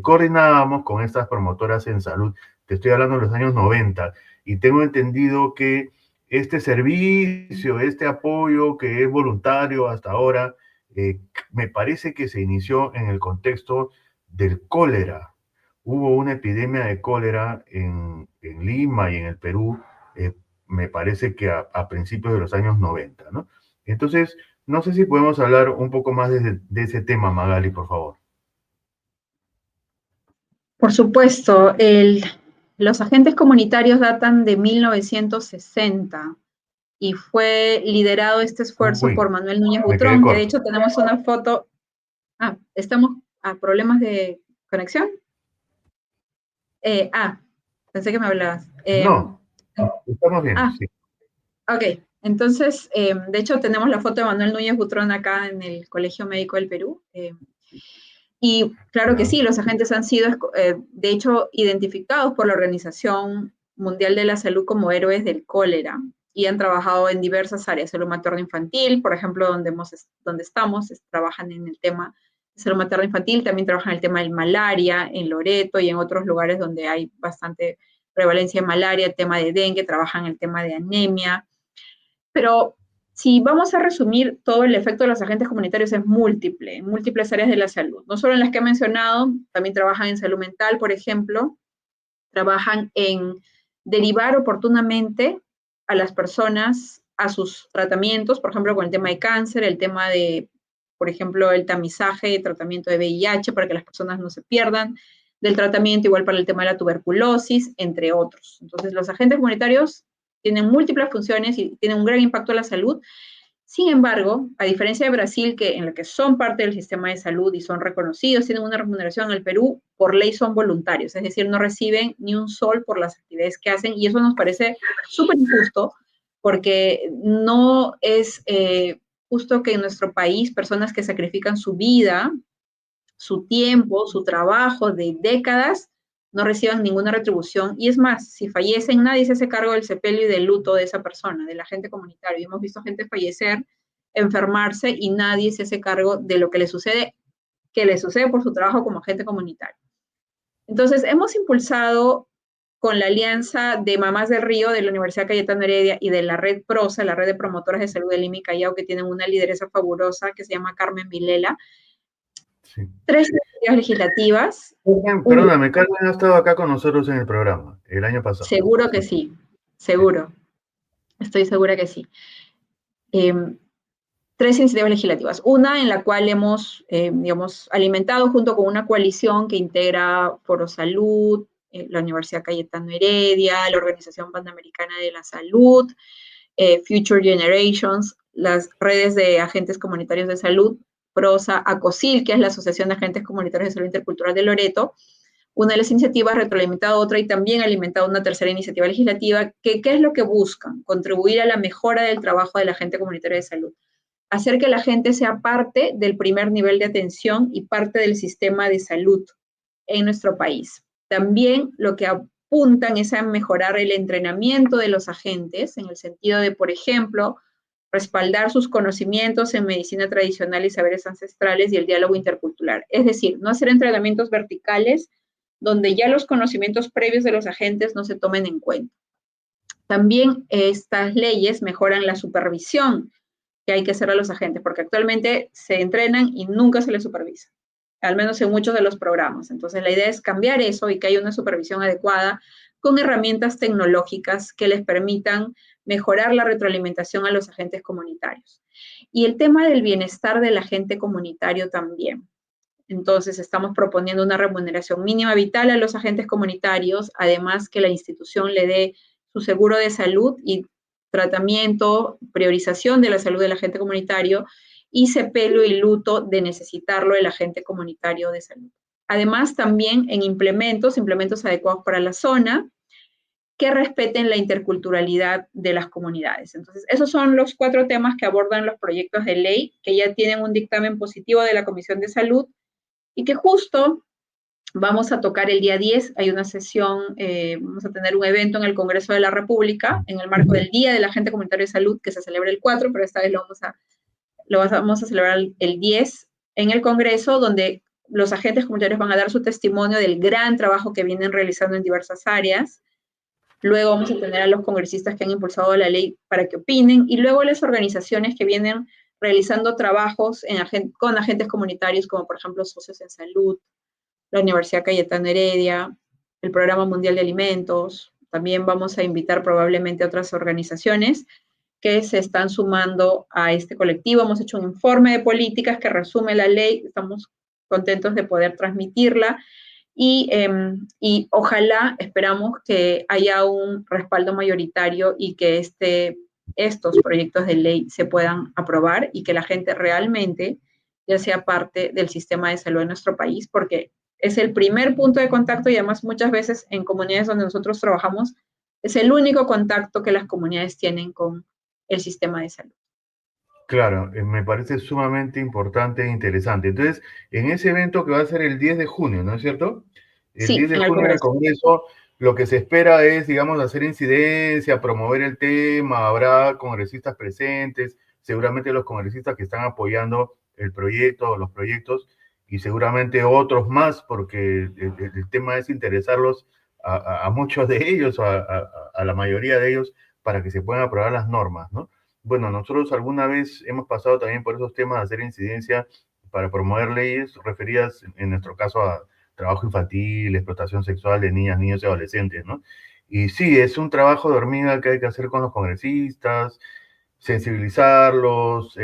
Coordinábamos con estas promotoras en salud, te estoy hablando de los años 90, y tengo entendido que este servicio, este apoyo que es voluntario hasta ahora, me parece que se inició en el contexto del cólera. Hubo una epidemia de cólera en Lima y en el Perú, eh, me parece que a principios de los años 90, ¿no? Entonces, no sé si podemos hablar un poco más de ese tema, Magali, por favor.
Por supuesto, los agentes comunitarios datan de 1960 y fue liderado este esfuerzo
Uy,
por Manuel Núñez
me quedé
Butrón, que de
corto.
hecho tenemos una foto. Ah, estamos a problemas de conexión. Pensé que me hablabas.
No, estamos bien,
Ah,
sí.
ok. Entonces, de hecho, tenemos la foto de Manuel Núñez Butrón acá en el Colegio Médico del Perú. Y claro que
Ya.
sí, los agentes han sido, de hecho, identificados por la Organización Mundial de la Salud como héroes del cólera y han trabajado en diversas áreas, salud materno-infantil, por ejemplo, donde estamos, trabajan en el tema de salud materno-infantil, también trabajan en el tema del malaria, en Loreto y en otros lugares donde hay bastante prevalencia de malaria, el tema de dengue, trabajan en el tema de anemia, pero si vamos a resumir, todo el efecto de los agentes comunitarios es múltiple, en múltiples áreas de la salud. No solo en las que he mencionado, también trabajan en salud mental, por ejemplo, trabajan en derivar oportunamente a las personas a sus tratamientos, por ejemplo, con el tema de cáncer, el tema de, por ejemplo, el tamizaje y tratamiento de VIH para que las personas no se pierdan del tratamiento, igual para el tema de la tuberculosis, entre otros. Entonces, los agentes comunitarios tienen múltiples funciones y tienen un gran impacto en la salud Sin embargo, a diferencia de Brasil, que en la que son parte del sistema de salud y son reconocidos, tienen una remuneración, en el Perú, por ley son voluntarios, es decir, no reciben ni un sol por las actividades que hacen, y eso nos parece súper injusto, porque no es justo que en nuestro país personas que sacrifican su vida, su tiempo, su trabajo de décadas, no reciban ninguna retribución. Y es más, si fallecen, nadie se hace cargo del sepelio y del luto de esa persona, del agente comunitario. Y hemos visto gente fallecer, enfermarse y nadie se hace cargo de lo que le sucede por su trabajo como agente comunitario. Entonces, hemos impulsado con la alianza de Mamás del Río, de la Universidad Cayetano Heredia y de la red PROSA, la red de promotoras de salud de Lima y Callao, que tienen una lideresa fabulosa que se llama Carmen Vilela,
Sí.
3 iniciativas legislativas.
Perdóname, Carmen ha estado acá con nosotros en el programa el año pasado.
Seguro que sí, seguro. Estoy segura que sí. 3 iniciativas legislativas. Una en la cual hemos, digamos, alimentado junto con una coalición que integra Foro Salud, la Universidad Cayetano Heredia, la Organización Panamericana de la Salud, Future Generations, las redes de agentes comunitarios de salud, PROSA, ACOSIL, que es la Asociación de Agentes Comunitarios de Salud Intercultural de Loreto, una de las iniciativas, retroalimentado otra y también alimentado una tercera iniciativa legislativa, que ¿qué es lo que buscan? Contribuir a la mejora del trabajo de la agente comunitaria de salud. Hacer que la gente sea parte del primer nivel de atención y parte del sistema de salud en nuestro país. También lo que apuntan es a mejorar el entrenamiento de los agentes, en el sentido de, por ejemplo, respaldar sus conocimientos en medicina tradicional y saberes ancestrales y el diálogo intercultural. Es decir, no hacer entrenamientos verticales donde ya los conocimientos previos de los agentes no se tomen en cuenta. También estas leyes mejoran la supervisión que hay que hacer a los agentes, porque actualmente se entrenan y nunca se les supervisa, al menos en muchos de los programas. Entonces, la idea es cambiar eso y que haya una supervisión adecuada con herramientas tecnológicas que les permitan mejorar la retroalimentación a los agentes comunitarios. Y el tema del bienestar del agente comunitario también. Entonces, estamos proponiendo una remuneración mínima vital a los agentes comunitarios, además que la institución le dé su seguro de salud y tratamiento, priorización de la salud del agente comunitario y sepelio y luto de necesitarlo el agente comunitario de salud. Además, también en implementos adecuados para la zona, que respeten la interculturalidad de las comunidades. Entonces, esos son los 4 temas que abordan los proyectos de ley, que ya tienen un dictamen positivo de la Comisión de Salud, y que justo vamos a tocar el día 10, hay una sesión, vamos a tener un evento en el Congreso de la República, en el marco del Día del Agente Comunitario de Salud, que se celebra el 4, pero esta vez vamos a celebrar el 10 en el Congreso, donde los agentes comunitarios van a dar su testimonio del gran trabajo que vienen realizando en diversas áreas. Luego vamos a tener a los congresistas que han impulsado la ley para que opinen, y luego las organizaciones que vienen realizando trabajos con agentes comunitarios, como por ejemplo Socios en Salud, la Universidad Cayetano Heredia, el Programa Mundial de Alimentos. También vamos a invitar probablemente a otras organizaciones que se están sumando a este colectivo. Hemos hecho un informe de políticas que resume la ley, estamos contentos de poder transmitirla y ojalá, esperamos que haya un respaldo mayoritario y que estos proyectos de ley se puedan aprobar y que la gente realmente ya sea parte del sistema de salud de nuestro país, porque es el primer punto de contacto y además muchas veces en comunidades donde nosotros trabajamos es el único contacto que las comunidades tienen con el sistema de salud.
Claro, me parece sumamente importante e interesante. Entonces, en ese evento que va a ser el 10 de junio, ¿no es cierto? El
Sí,
10 de
en el
junio en el
Congreso.
Congreso, lo que se espera es, digamos, hacer incidencia, promover el tema, habrá congresistas presentes, seguramente los congresistas que están apoyando el proyecto, los proyectos, y seguramente otros más, porque el tema es interesarlos a muchos de ellos, a la mayoría de ellos, para que se puedan aprobar las normas, ¿no? Bueno, nosotros alguna vez hemos pasado también por esos temas de hacer incidencia para promover leyes referidas, en nuestro caso, a trabajo infantil, explotación sexual de niñas, niños y adolescentes, ¿no? Y sí, es un trabajo de hormiga que hay que hacer con los congresistas, sensibilizarlos,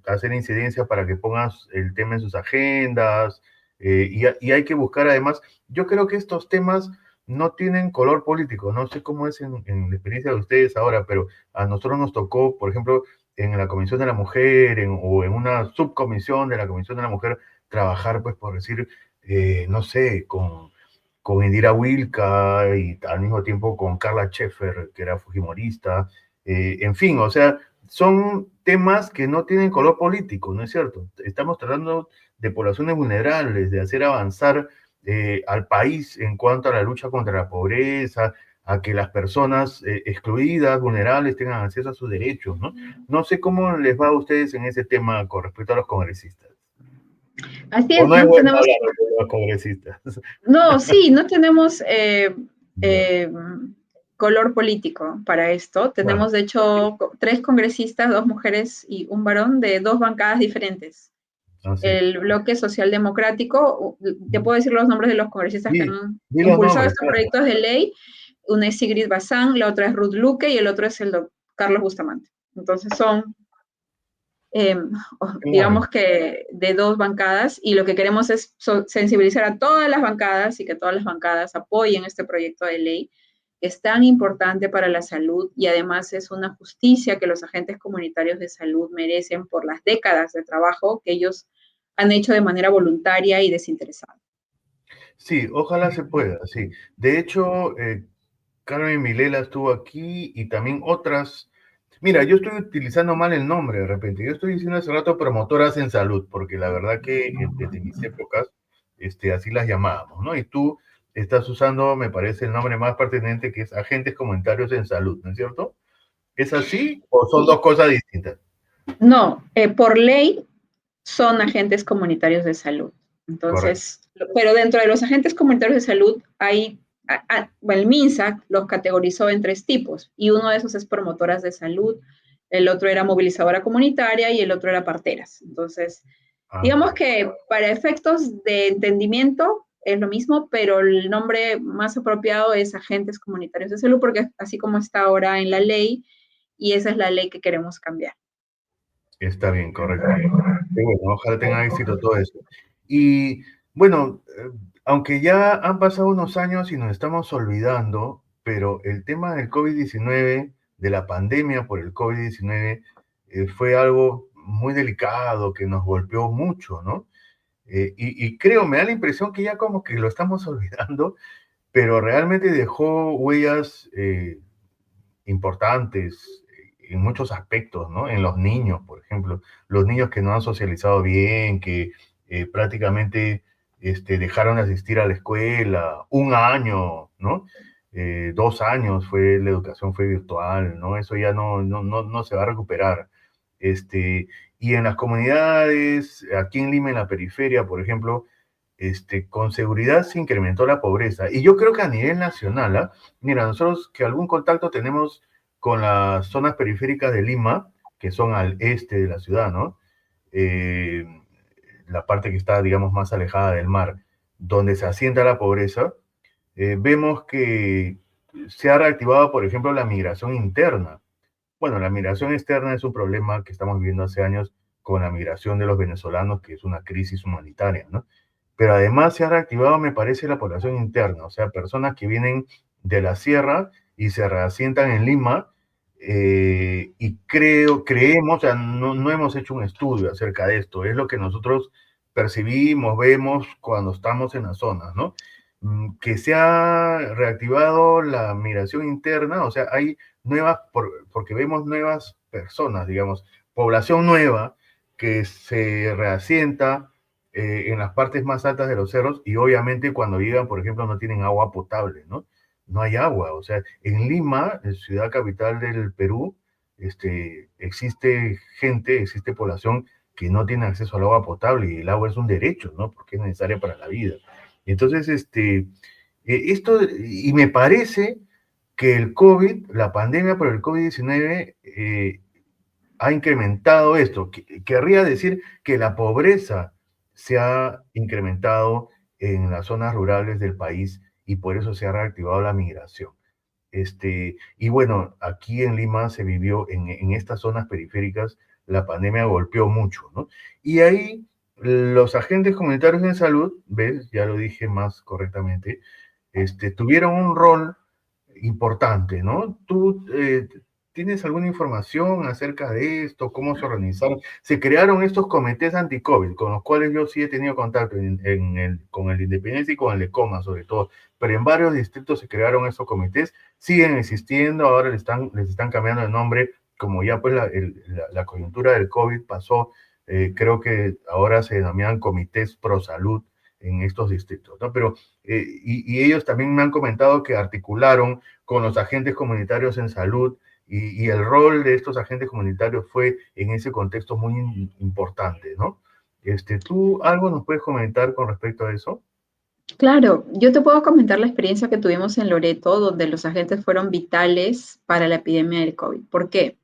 hacer incidencia para que pongas el tema en sus agendas, y hay que buscar además, yo creo que estos temas no tienen color político, no sé cómo es en la experiencia de ustedes ahora, pero a nosotros nos tocó, por ejemplo, en la Comisión de la Mujer o en una subcomisión de la Comisión de la Mujer trabajar, pues por decir, no sé, con Indira Wilka y al mismo tiempo con Carla Schaeffer, que era fujimorista. En fin, o sea, son temas que no tienen color político, ¿no es cierto? Estamos tratando de poblaciones vulnerables, de hacer avanzar al país en cuanto a la lucha contra la pobreza, a que las personas excluidas, vulnerables, tengan acceso a sus derechos, ¿no? No sé cómo les va a ustedes en ese tema con respecto a los congresistas.
Así
O
es,
no es
no
bueno
tenemos,
hablar de los congresistas.
no, sí, no tenemos
Ya,
color político para esto.
claro.
Tenemos, de hecho, tres congresistas, dos mujeres y un varón de dos bancadas diferentes.
Así.
El bloque socialdemocrático, te puedo decir los nombres de los congresistas que
Sí,
han
di los
impulsado
nombres,
estos
claro.
proyectos de ley. Una es Sigrid Bazán, la otra es Ruth Luque y el otro es el doctor Carlos Bustamante. Entonces son, eh,
Qué bueno.
digamos que de dos bancadas, y lo que queremos es sensibilizar a todas las bancadas y que todas las bancadas apoyen este proyecto de ley, que es tan importante para la salud y además es una justicia que los agentes comunitarios de salud merecen por las décadas de trabajo que ellos han hecho de manera voluntaria y desinteresada.
Sí, ojalá se pueda, sí. De hecho, Carmen Milela estuvo aquí y también otras. Mira, yo estoy utilizando mal el nombre de repente. Yo estoy diciendo hace rato promotoras en salud, porque la verdad que desde mis épocas, así las llamábamos, ¿no? Y tú estás usando, me parece, el nombre más pertinente, que es agentes comunitarios en salud, ¿no es cierto? ¿Es así o son dos cosas distintas?
No, por ley son agentes comunitarios de salud.
Correcto.
Entonces, pero dentro de los agentes comunitarios de salud hay, el MINSA los categorizó en tres tipos y uno de esos es promotoras de salud, el otro era movilizadora comunitaria y el otro era parteras. Entonces,
Ah,
digamos
correcto.
que para efectos de entendimiento es lo mismo, pero el nombre más apropiado es agentes comunitarios de salud porque así como está ahora en la ley y esa es la ley que queremos cambiar.
Está bien, correcto. Qué bueno, ojalá tenga éxito todo eso. Y bueno, aunque ya han pasado unos años y nos estamos olvidando, pero el tema del COVID-19, de la pandemia por el COVID-19, fue algo muy delicado que nos golpeó mucho, ¿no? Y creo, me da la impresión que ya como que lo estamos olvidando, pero realmente dejó huellas importantes en muchos aspectos, ¿no? En los niños, por ejemplo, los niños que no han socializado bien, que prácticamente dejaron de asistir a la escuela, un año, ¿no? 2 años fue, la educación fue virtual, ¿no? Eso ya no se va a recuperar. Este, y en las comunidades, aquí en Lima, en la periferia, por ejemplo, con seguridad se incrementó la pobreza. Y yo creo que a nivel nacional, ¿ah? Mira, nosotros que algún contacto tenemos con las zonas periféricas de Lima, que son al este de la ciudad, ¿no? Eh, la parte que está, digamos, más alejada del mar, donde se asienta la pobreza, vemos que se ha reactivado, por ejemplo, la migración interna. Bueno, la migración externa es un problema que estamos viviendo hace años con la migración de los venezolanos, que es una crisis humanitaria, ¿no? Pero además se ha reactivado, me parece, la población interna, o sea, personas que vienen de la sierra y se reasientan en Lima, y creemos, o sea, no hemos hecho un estudio acerca de esto, es lo que nosotros percibimos, vemos cuando estamos en las zonas, ¿no? Que se ha reactivado la migración interna, o sea, hay nuevas, porque vemos nuevas personas, digamos, población nueva que se reasienta en las partes más altas de los cerros y obviamente cuando llegan, por ejemplo, no tienen agua potable, ¿no? No hay agua, o sea, en Lima, ciudad capital del Perú, existe gente, existe población que no tiene acceso al agua potable y el agua es un derecho, ¿no? Porque es necesaria para la vida. Entonces, esto, y me parece que el COVID, la pandemia por el COVID-19, ha incrementado esto. Querría decir que la pobreza se ha incrementado en las zonas rurales del país y por eso se ha reactivado la migración. Y bueno, aquí en Lima se vivió, en estas zonas periféricas, la pandemia golpeó mucho, ¿no? Y ahí los agentes comunitarios en salud, ¿ves? Ya lo dije más correctamente, tuvieron un rol importante, ¿no? Tú ¿tienes alguna información acerca de esto? ¿Cómo se organizaron? Se crearon estos comités anti-COVID, con los cuales yo sí he tenido contacto con el Independencia y con el ECOMA sobre todo, pero en varios distritos se crearon estos comités, siguen existiendo, ahora les están cambiando de nombre, como ya pues la coyuntura del COVID pasó, creo que ahora se denominan comités pro salud en estos distritos, ¿no? Pero, y ellos también me han comentado que articularon con los agentes comunitarios en salud y el rol de estos agentes comunitarios fue en ese contexto muy importante, ¿no? ¿Tú algo nos puedes comentar con respecto a eso?
Claro, yo te puedo comentar la experiencia que tuvimos en Loreto, donde los agentes fueron vitales para la epidemia del COVID. ¿Por qué?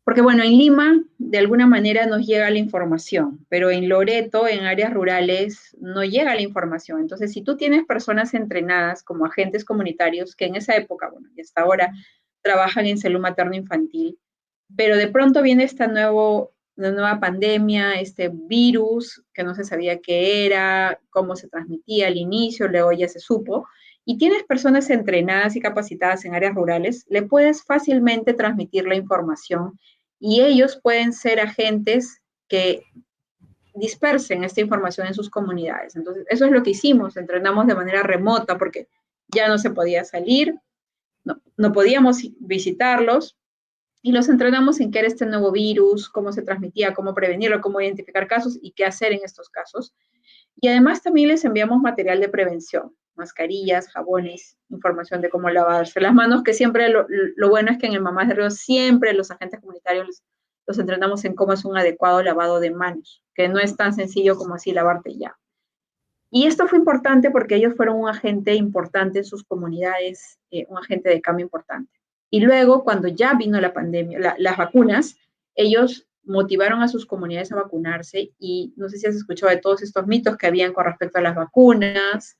Porque bueno, en Lima de alguna manera nos llega la información, pero en Loreto, en áreas rurales, no llega la información. Entonces, si tú tienes personas entrenadas como agentes comunitarios que en esa época, bueno, y hasta ahora trabajan en salud materno-infantil, pero de pronto viene una nueva pandemia, este virus que no se sabía qué era, cómo se transmitía al inicio, luego ya se supo, y tienes personas entrenadas y capacitadas en áreas rurales, le puedes fácilmente transmitir la información y ellos pueden ser agentes que dispersen esta información en sus comunidades. Entonces, eso es lo que hicimos, entrenamos de manera remota porque ya no se podía salir, no podíamos visitarlos, y los entrenamos en qué era este nuevo virus, cómo se transmitía, cómo prevenirlo, cómo identificar casos y qué hacer en estos casos. Y además también les enviamos material de prevención, mascarillas, jabones, información de cómo lavarse las manos, que siempre lo bueno es que en el Mamás de Río siempre los agentes comunitarios los entrenamos en cómo es un adecuado lavado de manos, que no es tan sencillo como así lavarte ya. Y esto fue importante porque ellos fueron un agente importante en sus comunidades, un agente de cambio importante. Y luego, cuando ya vino la pandemia, las vacunas, ellos motivaron a sus comunidades a vacunarse y no sé si has escuchado de todos estos mitos que habían con respecto a las vacunas,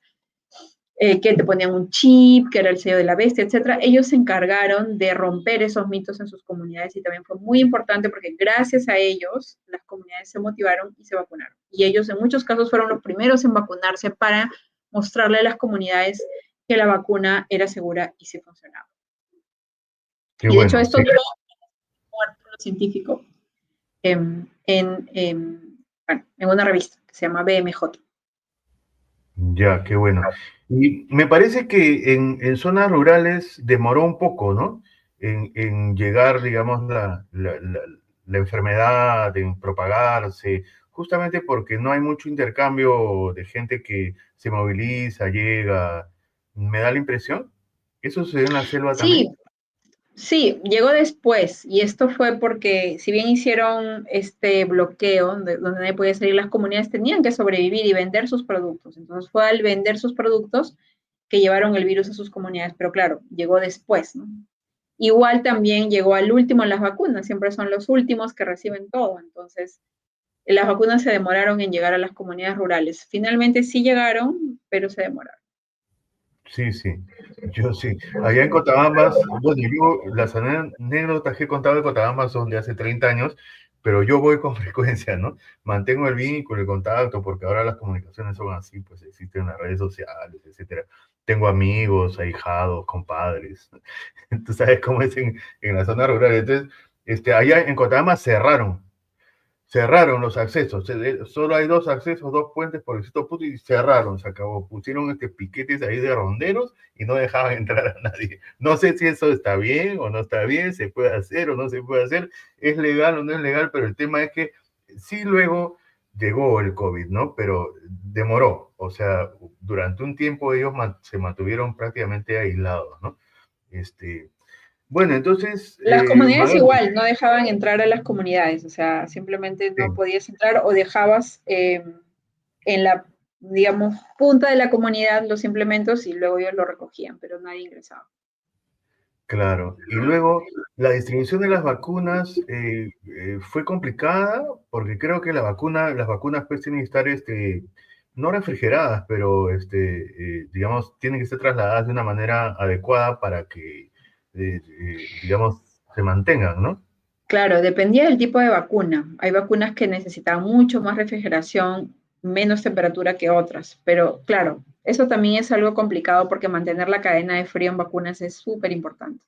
que te ponían un chip, que era el sello de la bestia, etcétera. Ellos se encargaron de romper esos mitos en sus comunidades y también fue muy importante porque gracias a ellos las comunidades se motivaron y se vacunaron. Y ellos en muchos casos fueron los primeros en vacunarse para mostrarle a las comunidades que la vacuna era segura y sí funcionaba.
Qué
Y de hecho
bueno,
esto
sí.
dio un artículo científico bueno, en una revista que se llama BMJ.
Ya, qué bueno. Y me parece que en zonas rurales demoró un poco, ¿no? En llegar, digamos, la enfermedad, en propagarse, justamente porque no hay mucho intercambio de gente que se moviliza, llega. ¿Me da la impresión? ¿Eso sucedió en la selva
Sí,
también?
sí, llegó después y esto fue porque si bien hicieron este bloqueo donde nadie podía salir, las comunidades tenían que sobrevivir y vender sus productos. Entonces fue al vender sus productos que llevaron el virus a sus comunidades, pero claro, llegó después, ¿no? Igual también llegó al último en las vacunas, siempre son los últimos que reciben todo. Entonces, las vacunas se demoraron en llegar a las comunidades rurales. Finalmente sí llegaron, pero se demoraron.
Sí, sí, yo sí. Allá en Cotabambas, bueno, yo las anécdotas que he contado de Cotabambas son de hace 30 años, pero yo voy con frecuencia, ¿no? Mantengo el vínculo, el contacto, porque ahora las comunicaciones son así, pues existen las redes sociales, etcétera. Tengo amigos, ahijados, compadres. Tú sabes cómo es en la zona rural. Entonces, allá en Cotabambas cerraron los accesos, solo hay dos accesos, dos puentes por el sitio puto y cerraron, se acabó. Pusieron piquetes ahí de ronderos y no dejaban entrar a nadie. No sé si eso está bien o no está bien, se puede hacer o no se puede hacer, es legal o no es legal, pero el tema es que sí luego llegó el COVID, ¿no? Pero demoró, o sea, durante un tiempo ellos se mantuvieron prácticamente aislados, ¿no? Bueno, entonces,
Las comunidades
Magali,
igual no dejaban entrar a las comunidades, o sea, simplemente no
sí.
podías entrar o dejabas en la, digamos, punta de la comunidad los implementos y luego ellos lo recogían, pero nadie ingresaba.
Claro, y luego la distribución de las vacunas fue complicada porque creo que las vacunas pues tienen que estar, no refrigeradas, pero, digamos, tienen que ser trasladadas de una manera adecuada para que, digamos, se mantengan, ¿no?
Claro, dependía del tipo de vacuna. Hay vacunas que necesitaban mucho más refrigeración, menos temperatura que otras, pero claro, eso también es algo complicado porque mantener la cadena de frío en vacunas es súper importante.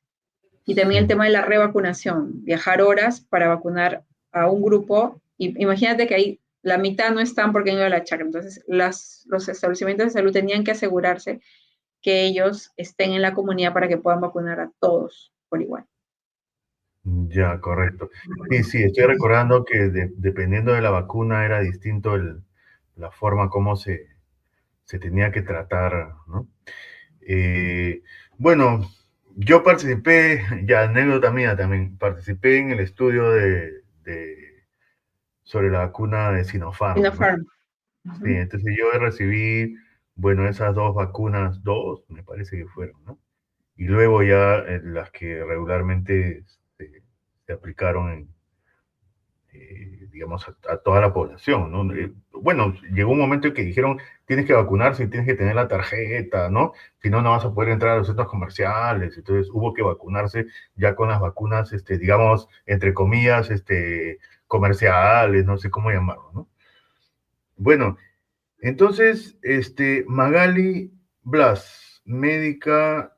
Y también el
Sí.
tema de la revacunación, viajar horas para vacunar a un grupo. Y imagínate que ahí la mitad no están porque han ido a la chacra. Entonces, los establecimientos de salud tenían que asegurarse que ellos estén en la comunidad para que puedan vacunar a todos por igual.
Ya, correcto. Sí, sí, estoy recordando que dependiendo de la vacuna era distinto la forma como se tenía que tratar, ¿no? Eh, bueno, yo participé, ya anécdota mía también, participé en el estudio sobre la vacuna de Sinopharm, ¿no?
Sinopharm.
Sí, entonces yo recibí, bueno, esas dos vacunas, dos, me parece que fueron, ¿no? Y luego ya las que regularmente se aplicaron digamos, a toda la población, ¿no? Bueno, llegó un momento en que dijeron, tienes que vacunarse y tienes que tener la tarjeta, ¿no? Si no, no vas a poder entrar a los centros comerciales. Entonces hubo que vacunarse ya con las vacunas, digamos, entre comillas, comerciales, no sé cómo llamarlo, ¿no? Bueno, entonces, Magali Blas, médica,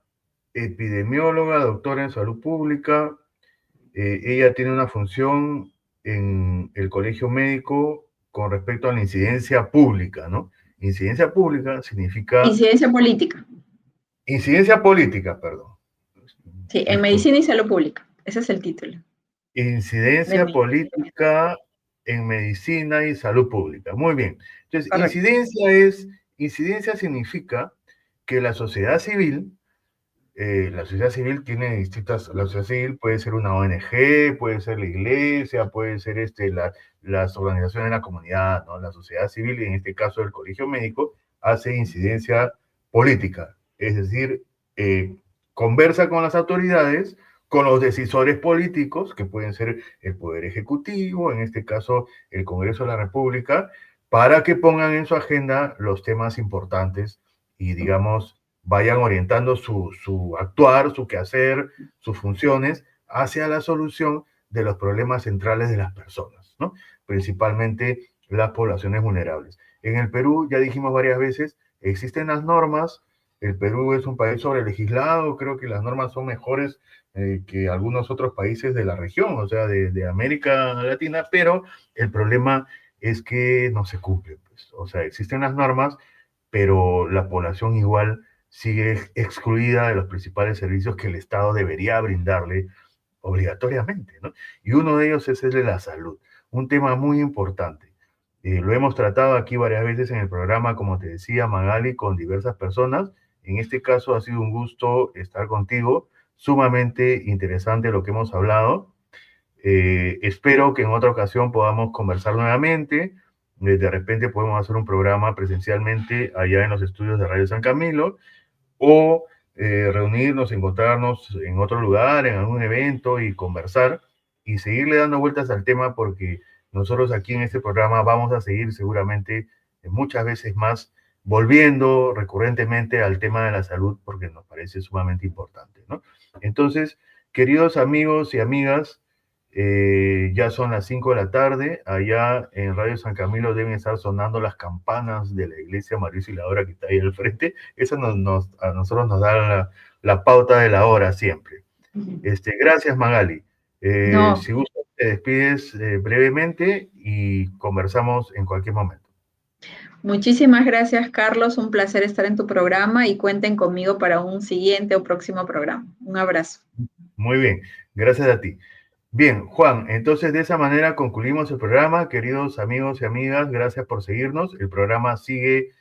epidemióloga, doctora en salud pública, ella tiene una función en el colegio médico con respecto a la incidencia pública, ¿no? Incidencia pública significa
Incidencia política.
incidencia política, perdón.
Sí, en
Disculpe.
medicina y salud pública. Ese es el título. De
Incidencia
mi,
política en medicina y salud pública. Muy bien. Entonces,
correcto.
incidencia significa que la sociedad civil tiene la sociedad civil puede ser una ONG, puede ser la iglesia, puede ser las organizaciones de la comunidad, ¿no? La sociedad civil, en este caso el colegio médico, hace incidencia política, es decir, conversa con las autoridades, con los decisores políticos, que pueden ser el Poder Ejecutivo, en este caso el Congreso de la República, para que pongan en su agenda los temas importantes y, digamos, vayan orientando su actuar, su quehacer, sus funciones hacia la solución de los problemas centrales de las personas, ¿no? Principalmente las poblaciones vulnerables. En el Perú, ya dijimos varias veces, existen las normas. El Perú es un país sobrelegislado, creo que las normas son mejores que algunos otros países de la región, o sea, de América Latina, pero el problema es que no se cumplen, pues. O sea, existen las normas, pero la población igual sigue excluida de los principales servicios que el Estado debería brindarle obligatoriamente, ¿no? Y uno de ellos es el de la salud, un tema muy importante. Lo hemos tratado aquí varias veces en el programa, como te decía, Magali, con diversas personas. En este caso ha sido un gusto estar contigo, sumamente interesante lo que hemos hablado. Espero que en otra ocasión podamos conversar nuevamente. De repente podemos hacer un programa presencialmente allá en los estudios de Radio San Camilo o reunirnos, encontrarnos en otro lugar, en algún evento y conversar y seguirle dando vueltas al tema porque nosotros aquí en este programa vamos a seguir seguramente muchas veces más volviendo recurrentemente al tema de la salud porque nos parece sumamente importante, ¿no? Entonces, queridos amigos y amigas, ya son las 5 de la tarde, allá en Radio San Camilo deben estar sonando las campanas de la iglesia María Auxiliadora que está ahí al frente. Eso a nosotros nos da la pauta de la hora siempre. Gracias, Magali.
No,
Si gustas, te despides brevemente y conversamos en cualquier momento.
muchísimas gracias, Carlos. Un placer estar en tu programa y cuenten conmigo para un siguiente o próximo programa. Un abrazo.
Muy bien, gracias a ti. Bien, Juan, entonces de esa manera concluimos el programa. Queridos amigos y amigas, gracias por seguirnos. El programa sigue,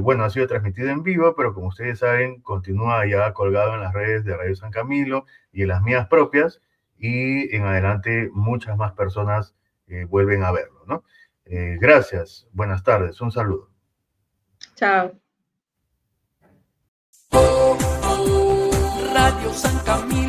bueno, ha sido transmitido en vivo, pero como ustedes saben, continúa ya colgado en las redes de Radio San Camilo y en las mías propias, y en adelante muchas más personas vuelven a verlo, ¿no? Gracias, buenas tardes, un saludo.
Chao.
Radio San Camilo.